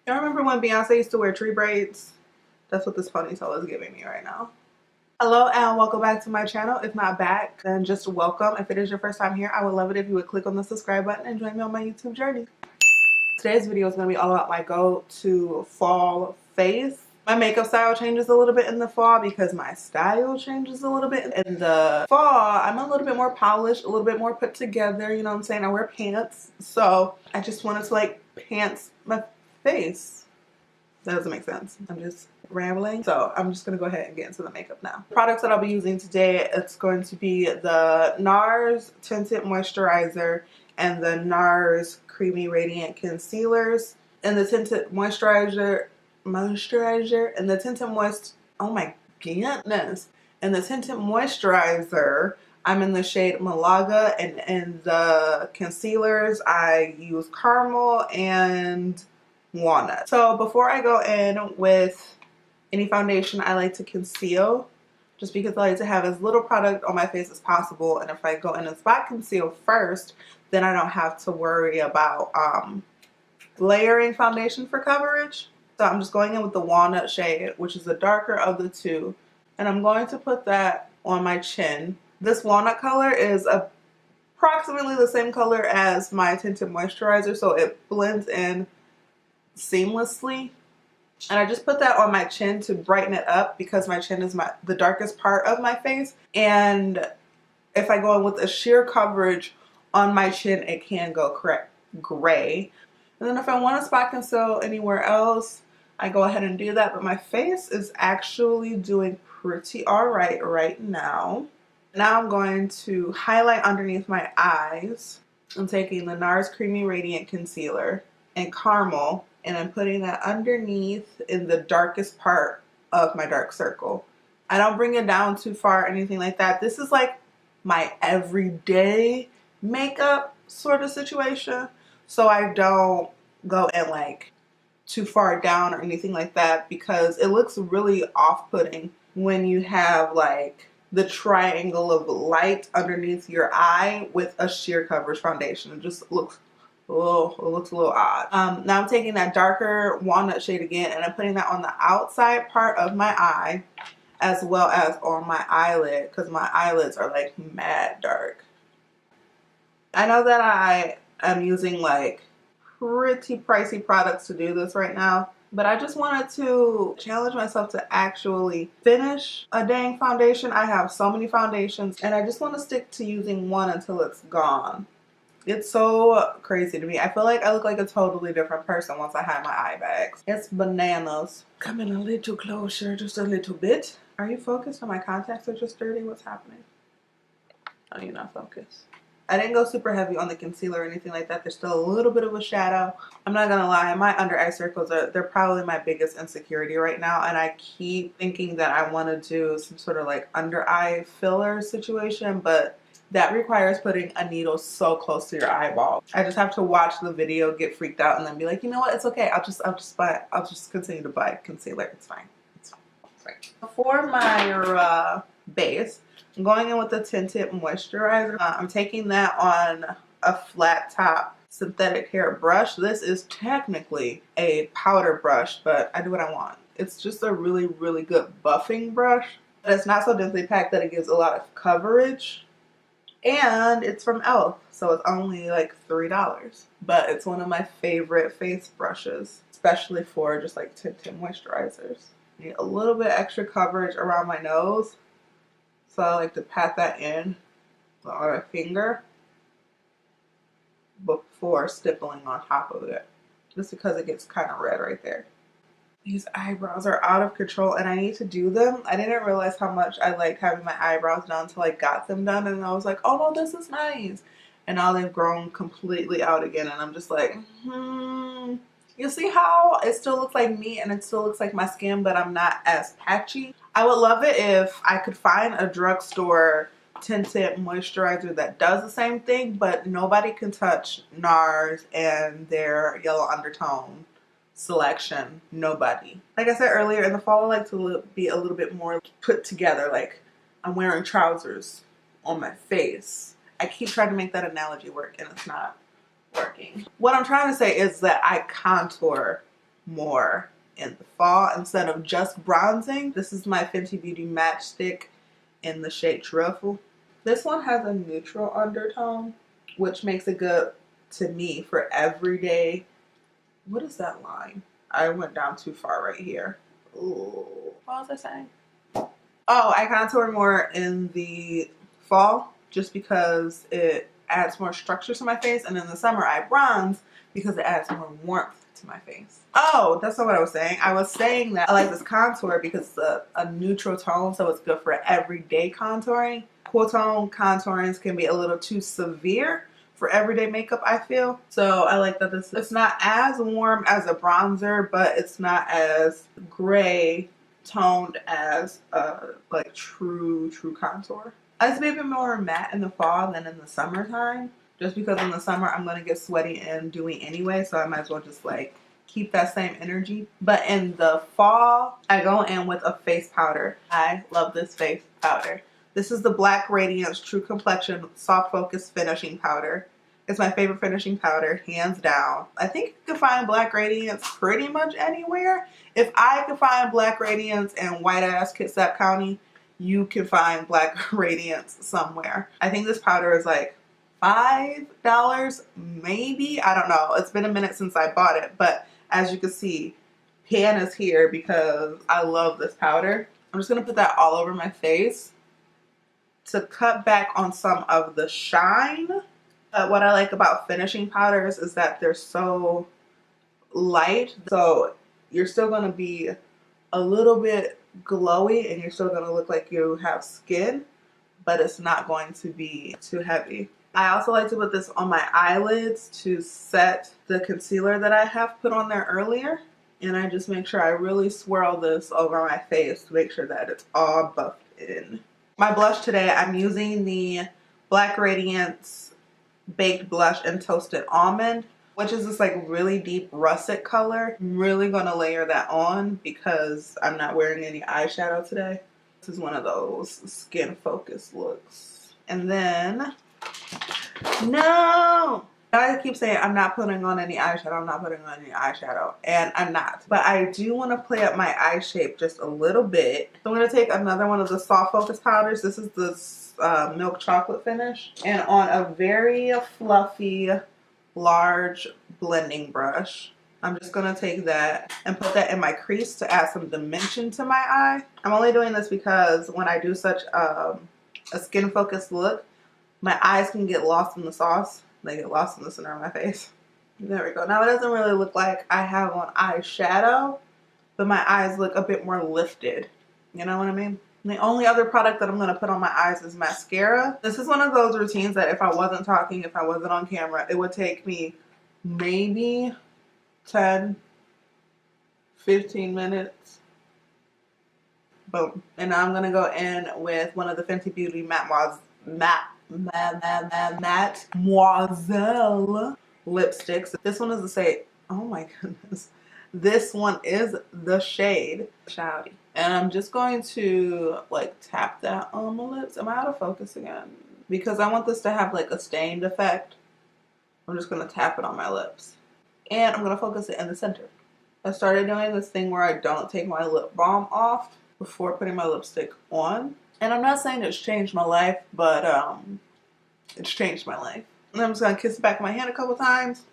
Y'all remember when Beyonce used to wear tree braids? That's what this ponytail is giving me right now. Hello and welcome back to my channel. If not back, then just welcome. If it is your first time here, I would love it if you would click on the subscribe button and join me on my YouTube journey. Today's video is going to be all about my go-to fall face. My makeup style changes a little bit in the fall because my style changes a little bit. In the fall, I'm a little bit more polished, a little bit more put together, you know what I'm saying? I wear pants, so I just wanted to like pants my face. That doesn't make sense. I'm just rambling. So I'm just going to go ahead and get into the makeup now. The products that I'll be using today, it's going to be the Nars Tinted Moisturizer and the Nars Creamy Radiant Concealers. And the Tinted Moisturizer and the Tinted oh my goodness. And the Tinted Moisturizer, I'm in the shade Malaga, and in the concealers, I use Caramel and Walnut. So before I go in with any foundation, I like to conceal just because I like to have as little product on my face as possible. And if I go in and spot conceal first, then I don't have to worry about layering foundation for coverage. So I'm just going in with the Walnut shade, which is the darker of the two. And I'm going to put that on my chin. This Walnut color is approximately the same color as my Tinted Moisturizer, so it blends in seamlessly. And I just put that on my chin to brighten it up because my chin is the darkest part of my face. And if I go in with a sheer coverage on my chin, it can go gray. And then if I want to spot conceal anywhere else, I go ahead and do that. But my face is actually doing pretty alright right now. Now I'm going to highlight underneath my eyes. I'm taking the Nars Creamy Radiant Concealer and Caramel, and I'm putting that underneath in the darkest part of my dark circle. I don't bring it down too far or anything like that. This is like my everyday makeup sort of situation. So I don't go in like too far down or anything like that because it looks really off-putting when you have like the triangle of light underneath your eye with a sheer coverage foundation. It just looks it looks a little odd. Now I'm taking that darker Walnut shade again and I'm putting that on the outside part of my eye as well as on my eyelid because my eyelids are like mad dark. I know that I am using like pretty pricey products to do this right now, but I just wanted to challenge myself to actually finish a dang foundation. I have so many foundations and I just want to stick to using one until it's gone. It's so crazy to me. I feel like I look like a totally different person once I have my eye bags. It's bananas. Come in a little closer, just a little bit. Are you focused? On my contacts are just dirty? What's happening? Oh, you're not focused. I didn't go super heavy on the concealer or anything like that. There's still a little bit of a shadow. I'm not gonna lie, my under eye circles they're probably my biggest insecurity right now, and I keep thinking that I want to do some sort of like under eye filler situation, but that requires putting a needle so close to your eyeball. I just have to watch the video, get freaked out, and then be like, you know what? It's okay. I'll just continue to buy concealer. It's fine. It's fine. It's fine. For my base, I'm going in with the Tinted Moisturizer. I'm taking that on a flat top synthetic hair brush. This is technically a powder brush, but I do what I want. It's just a really, really good buffing brush. But it's not so densely packed that it gives a lot of coverage. And it's from e.l.f. so it's only like $3. But it's one of my favorite face brushes, especially for just like tinted moisturizers. Need a little bit extra coverage around my nose. So I like to pat that in on my finger before stippling on top of it. Just because it gets kind of red right there. These eyebrows are out of control and I need to do them. I didn't realize how much I liked having my eyebrows done until I got them done, and I was like, oh no, this is nice. And now they've grown completely out again and I'm just like, You see how it still looks like me and it still looks like my skin, but I'm not as patchy? I would love it if I could find a drugstore tinted moisturizer that does the same thing, but nobody can touch NARS and their yellow undertone selection. Nobody. Like I said earlier, in the fall I like to be a little bit more put together, like I'm wearing trousers on my face. I keep trying to make that analogy work and it's not working. What I'm trying to say is that I contour more in the fall instead of just bronzing. This is my Fenty Beauty Matchstick in the shade Truffle. This one has a neutral undertone, which makes it good to me for everyday. What is that line? I went down too far right here. Ooh, what was I saying? Oh, I contour more in the fall just because it adds more structure to my face, and in the summer I bronze because it adds more warmth to my face. Oh, that's not what I was saying. I was saying that I like this contour because it's a neutral tone, so it's good for everyday contouring. Cool tone contourings can be a little too severe for everyday makeup, I feel. So I like that it's not as warm as a bronzer, but it's not as gray toned as like true contour. I just maybe more matte in the fall than in the summertime, just because in the summer I'm gonna get sweaty and dewy anyway, so I might as well just like keep that same energy. But in the fall, I go in with a face powder. I love this face powder. This is the Black Radiance True Complexion Soft Focus Finishing Powder. It's my favorite finishing powder, hands down. I think you can find Black Radiance pretty much anywhere. If I can find Black Radiance in white-ass Kitsap County, you can find Black Radiance somewhere. I think this powder is like $5, maybe. I don't know. It's been a minute since I bought it, but as you can see, pan is here because I love this powder. I'm just going to put that all over my face to cut back on some of the shine. But what I like about finishing powders is that they're so light, so you're still going to be a little bit glowy and you're still going to look like you have skin, but it's not going to be too heavy. I also like to put this on my eyelids to set the concealer that I have put on there earlier, and I just make sure I really swirl this over my face to make sure that it's all buffed in. My blush today, I'm using the Black Radiance Baked Blush in Toasted Almond, which is this like really deep russet color. I'm really going to layer that on because I'm not wearing any eyeshadow today. This is one of those skin focused looks. And then, no! I keep saying I'm not putting on any eyeshadow, I'm not putting on any eyeshadow, and I'm not. But I do want to play up my eye shape just a little bit. So I'm going to take another one of the soft focus powders. This is the milk chocolate finish, and on a very fluffy large blending brush, I'm just going to take that and put that in my crease to add some dimension to my eye. I'm only doing this because when I do such a skin focused look, my eyes can get lost in the sauce. They get lost in the center of my face. There we go. Now it doesn't really look like I have on eyeshadow, but my eyes look a bit more lifted. You know what I mean? The only other product that I'm going to put on my eyes is mascara. This is one of those routines that if I wasn't talking, if I wasn't on camera, it would take me maybe 10, 15 minutes. Boom. And now I'm going to go in with one of the Fenty Beauty Mattemoiselle lipsticks. This one is the shade, oh my goodness. This one is the shade Shawty. And I'm just going to like tap that on my lips. Am I out of focus again? Because I want this to have like a stained effect. I'm just going to tap it on my lips. And I'm going to focus it in the center. I started doing this thing where I don't take my lip balm off before putting my lipstick on. And I'm not saying it's changed my life, but it's changed my life. And I'm just going to kiss the back of my hand a couple times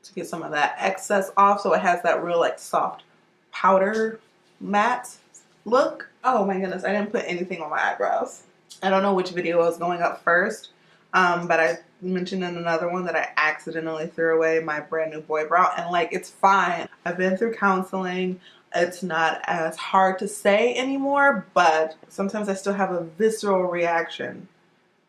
to get some of that excess off so it has that real like soft powder matte look. Oh my goodness, I didn't put anything on my eyebrows. I don't know which video was going up first, but I mentioned in another one that I accidentally threw away my brand new boy brow, and like it's fine. I've been through counseling. It's not as hard to say anymore, but sometimes I still have a visceral reaction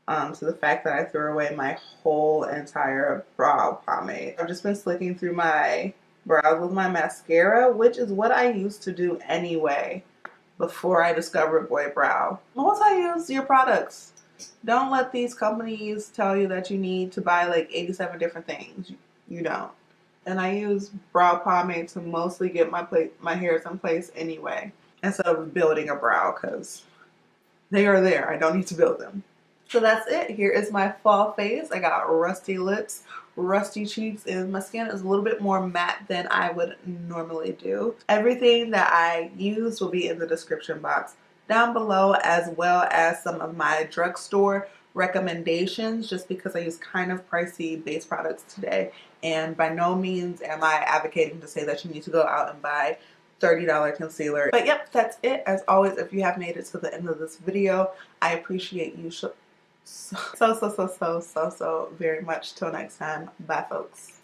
to the fact that I threw away my whole entire brow pomade. I've just been slicking through my brows with my mascara, which is what I used to do anyway before I discovered boy brow. Multi-use your products. Don't let these companies tell you that you need to buy like 87 different things. You don't. And I use brow pomade to mostly get my hairs in place anyway, instead of building a brow, because they are there. I don't need to build them. So that's it. Here is my fall face. I got rusty lips, rusty cheeks and my skin is a little bit more matte than I would normally do. Everything that I use will be in the description box down below, as well as some of my drugstore recommendations, just because I use kind of pricey base products today, and by no means am I advocating to say that you need to go out and buy $30 concealer. But yep, that's it. As always, if you have made it to the end of this video, I appreciate you so very much. Till next time, bye folks.